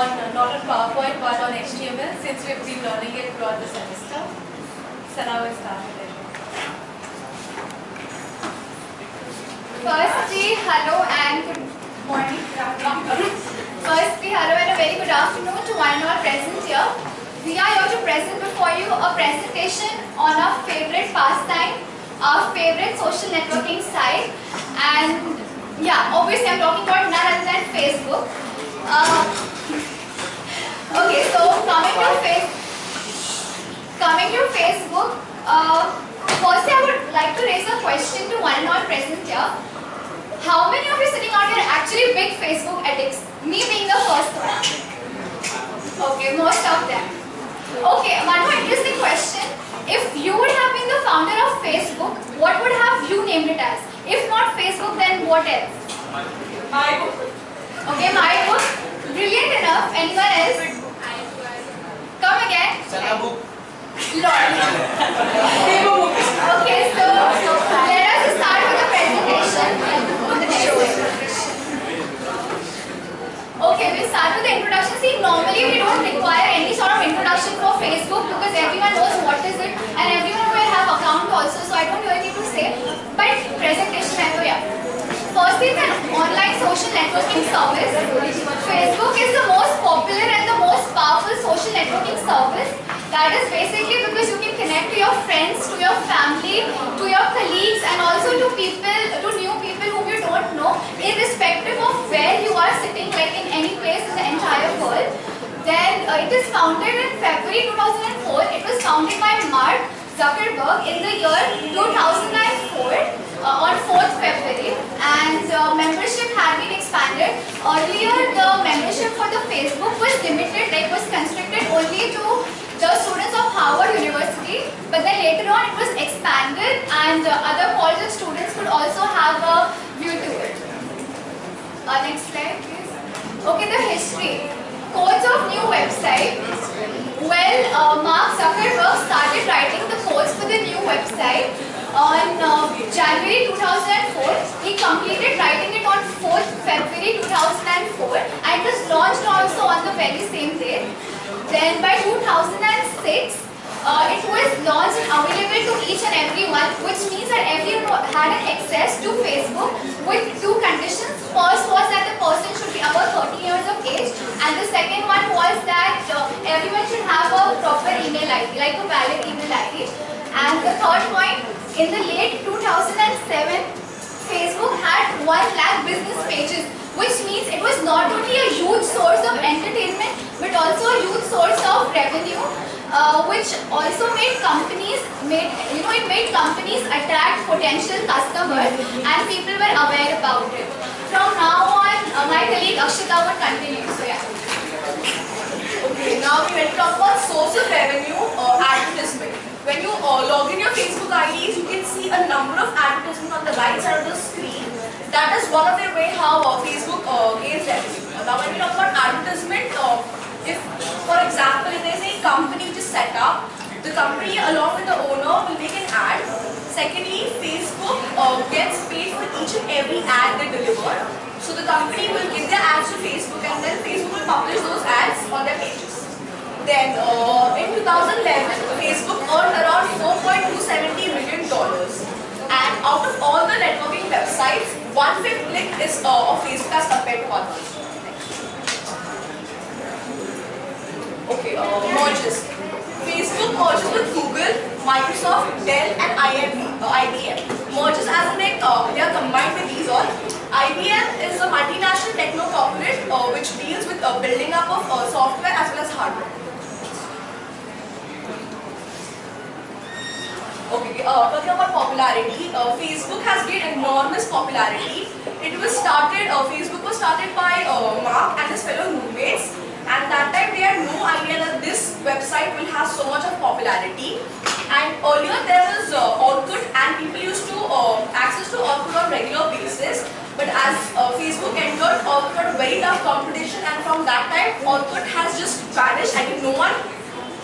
on not on PowerPoint but on HTML since we've been learning it throughout the semester. So now we'll start with it. Firstly, hello and good morning. Firstly, hello and a very good afternoon to one and all present here. We are here to present before you a presentation on our favorite pastime, our favorite social networking site, and yeah, obviously I'm talking about none other than Facebook. Okay, so coming to Facebook, firstly I would like to raise a question to one and all present here. How many of you sitting out here are actually big Facebook addicts? Me being the first one. Okay, most of them. Okay, one more interesting question. If you would have been the founder of Facebook, what would have you named it as? If not Facebook, then what else? My book. Okay, my book. Brilliant enough. Anyone else? Come again. Sana book. Lord. Okay, so let us start with the presentation. Okay, we'll start with the introduction. See, normally we don't require any sort of introduction for Facebook because everyone knows what is it and everyone will have account also, so I don't really need to say. But presentation, I know, yeah. First is an online social networking service. Facebook is the most popular and the most powerful social networking service. That is basically because you can connect to your friends, to your family, to your colleagues, and also to people, to new people whom you don't know, irrespective of where you are sitting, like in any place in the entire world. Then it is founded in February 2004. It was founded by Mark Zuckerberg in the year 2004 on 4th February, and membership had been expanded. Earlier, the membership for the Facebook was limited, like was constricted only to the students of Harvard University, but then later on it was expanded and other college students could also have a view to it. Next slide please. Okay, the history. Codes of new website. Well, Mark Zuckerberg started writing the codes for the new website on January 2004. He completed writing it on 4th February 2004 and it was launched also on the very same day. Then by 2006, it was launched and available to each and everyone, which means that everyone had an access to Facebook with two conditions. First was that the person should be above 30 years of age, and the second one was that everyone should have a proper email ID, like a valid email ID. And the third point, in the late 2007, Facebook had 1 lakh business pages, which means it was not only a huge source of entertainment but also a huge source of revenue, which also made companies attract potential customers and people were aware about it. From now on, my colleague Akshita would continue. So yeah. Okay, now we will talk about source of revenue, advertisement. When you log in your Facebook IDs, you can see a number of advertisements on the right side of the screen. That is one of the way how Facebook gains revenue. Now when we talk about advertisement, if for example if there is a company which is set up, the company along with the owner will make an ad. Secondly, Facebook gets paid for each and every ad they deliver. So the company will give their ads to Facebook and then Facebook will publish those ads on their pages. Then in 2011, Facebook earned around $4.270 million. And out of all the networking websites, 1/5 click is of Facebook as compared to others. Okay, merges. Facebook merges with Google, Microsoft, Dell and IBM. Merges as in they are combined with these all. IBM is a multinational techno corporate which deals with building up of software as well as hardware. Okay, talking about popularity, Facebook has gained enormous popularity. Facebook was started by Mark and his fellow roommates, and that time they had no idea that this website will have so much of popularity. And earlier there was Orkut, and people used to access to Orkut on regular basis. But as Facebook entered, Orkut got very tough competition, and from that time Orkut has just vanished. I think no one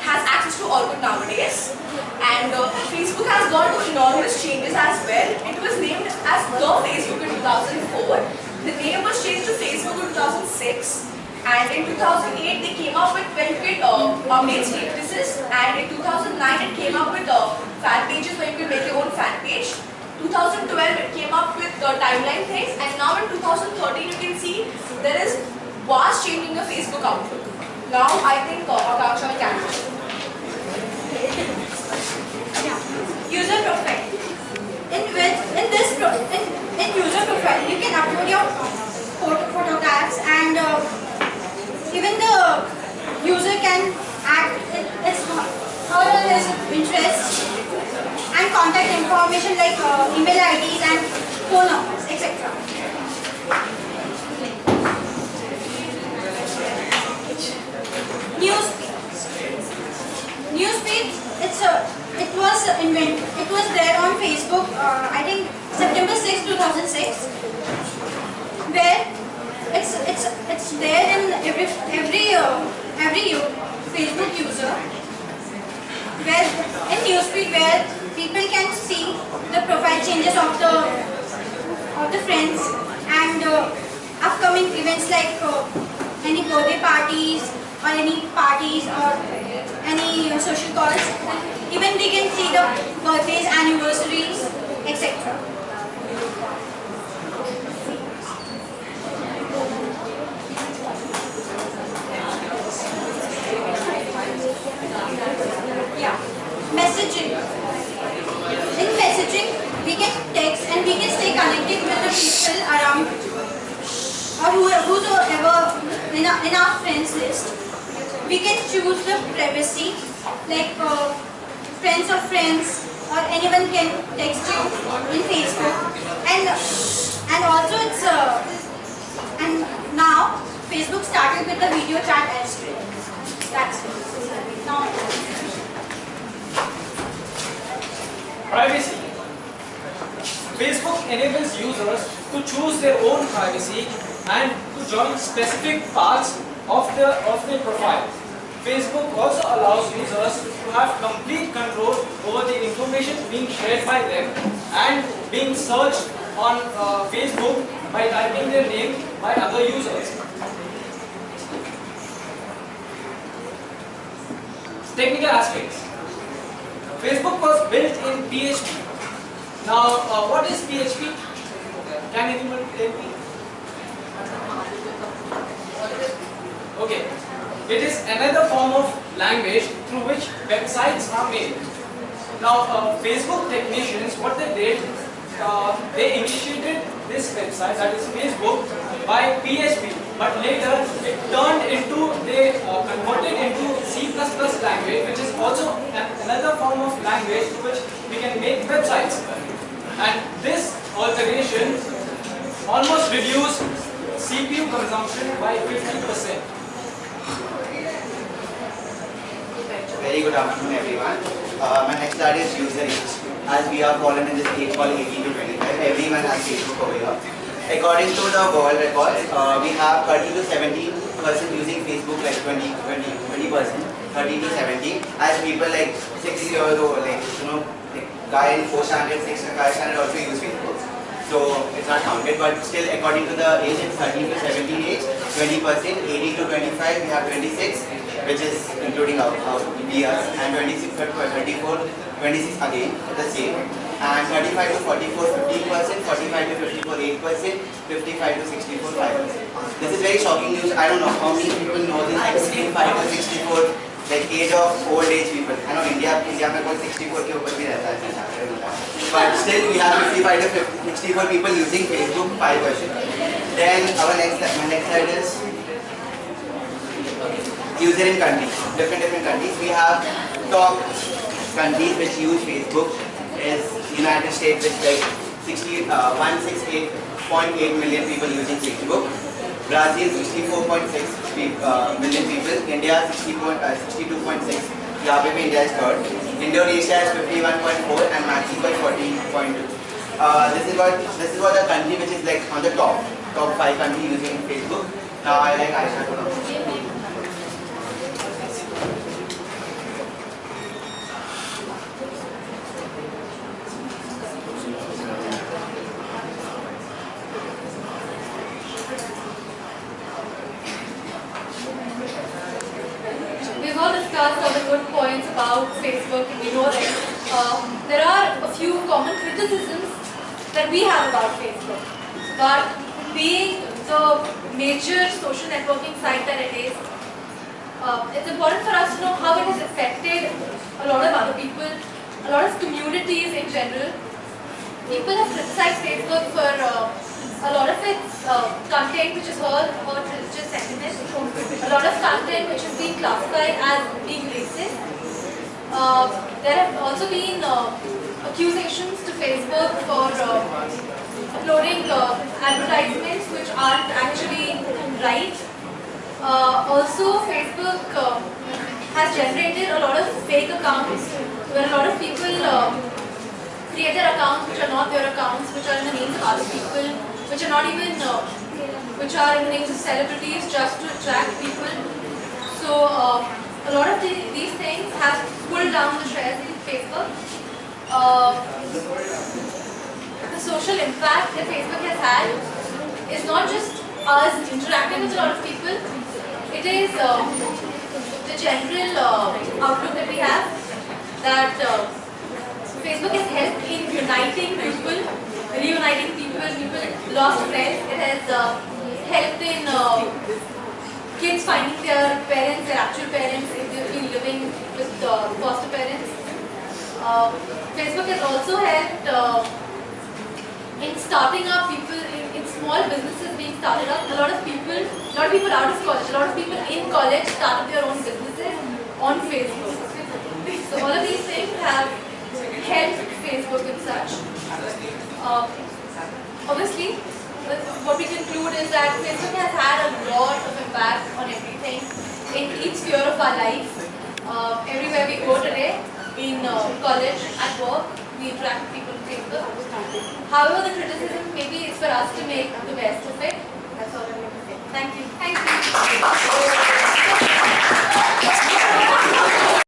has access to Orkut nowadays. And Facebook has gone through enormous changes as well. It was named as The Facebook in 2004. The name was changed to Facebook in 2006. And in 2008 they came up with where you could update statuses, and in 2009 it came up with fan pages where you could make your own fan page. 2012 it came up with the timeline things, and now in 2013 you can see there is vast change in the Facebook outlook. Now I think Akanksha will catch it. User profile. In user profile, you can upload your photo tags, and even the user can add its all his interest and contact information like email IDs and phone numbers, etc. Newsfeed. It was there on Facebook. I think September 6, 2006, where it's there in every Facebook user. Where in newsfeed, where people can see the profile changes of the friends and upcoming events like any birthday parties or any parties or any social calls. Even they can see the birthdays, anniversaries, etc. Yeah. Messaging. In messaging, we can text and we can stay connected with the people around or whosoever in our friends list. We can choose the privacy, like friends of friends, or anyone can text you in Facebook. And also it's and now Facebook started with the video chat as well. That's it. Now. Privacy. Facebook enables users to choose their own privacy and to join specific parts of their profile. Facebook also allows users to have complete control over the information being shared by them and being searched on Facebook by typing their name by other users. Technical aspects. Facebook was built in PHP. Now, what is PHP? Can anyone tell me? Okay. It is another form of language through which websites are made. Now, Facebook technicians, what they did, they initiated this website, that is Facebook, by PHP, but later it turned into, they converted into C++ language, which is also another form of language through which we can make websites. And this alteration almost reduced CPU consumption by 50%. Very good afternoon, everyone. My next slide is user age. As we are fallen in this age called 18 to 25, everyone has Facebook over here. According to the world record, we have 30 to 70% using Facebook, like 20%, 13 to 17. As people like 6 years old, like guy in 4th standard, 6th standard also use Facebook. So it's not counted, but still according to the age, it's 13 to 17 age, 20%, 18 to 25, we have 26, which is including our us, and 26 to 34, 26 again, the same. And 35 to 44, 15%, 45 to 54, 8%, 55 to 64, 5%. This is very shocking news. I don't know how many people know this, 65 to 64, like age of old age people. I know India में कोई 64 के ऊपर भी रहता है, but still we have 55 to 64 people using Facebook, 5%. Then my next slide is user in countries, different countries. We have top countries which use Facebook is United States, with like 168.8 million people using Facebook. Brazil 64.6 million people. India 62.6. यहाँ पे भी India is third. Indonesia is 51.4 and Mexico is 14.2. This is what the country which is like on the top 5 countries using Facebook. Now I like Aisha to know. good points about Facebook, and we know that there are a few common criticisms that we have about Facebook. But being the major social networking site that it is, it's important for us to know how it has affected a lot of other people, a lot of communities in general. People have criticized Facebook for a lot of its content which is hurt religious sentiments, a lot of content which has been classified as being racist. There have also been accusations to Facebook for uploading advertisements which aren't actually right. Also, Facebook has generated a lot of fake accounts where a lot of people create their accounts which are not their accounts, which are in the names of other people, which are not even, which are in the names of celebrities just to attract people. So a lot of these things have pulled down the shares in Facebook. The social impact that Facebook has had is not just us interacting with a lot of people, it is the general outlook that we have that Facebook has helped in uniting people, reuniting people, people lost friends. It has helped in kids finding their parents, their actual parents, if they've been living with foster parents. Facebook has also helped in starting up people, in small businesses being started up. A lot of people out of college, a lot of people in college started their own businesses on Facebook. So all of these things have helped Facebook and such. Obviously, what we conclude is that Facebook has had a lot of impact on everything in each sphere of our life. Everywhere we go today, in college, at work, we interact with people on Facebook. However, the criticism maybe is for us to make the best of it. That's all I'm going to say. Thank you.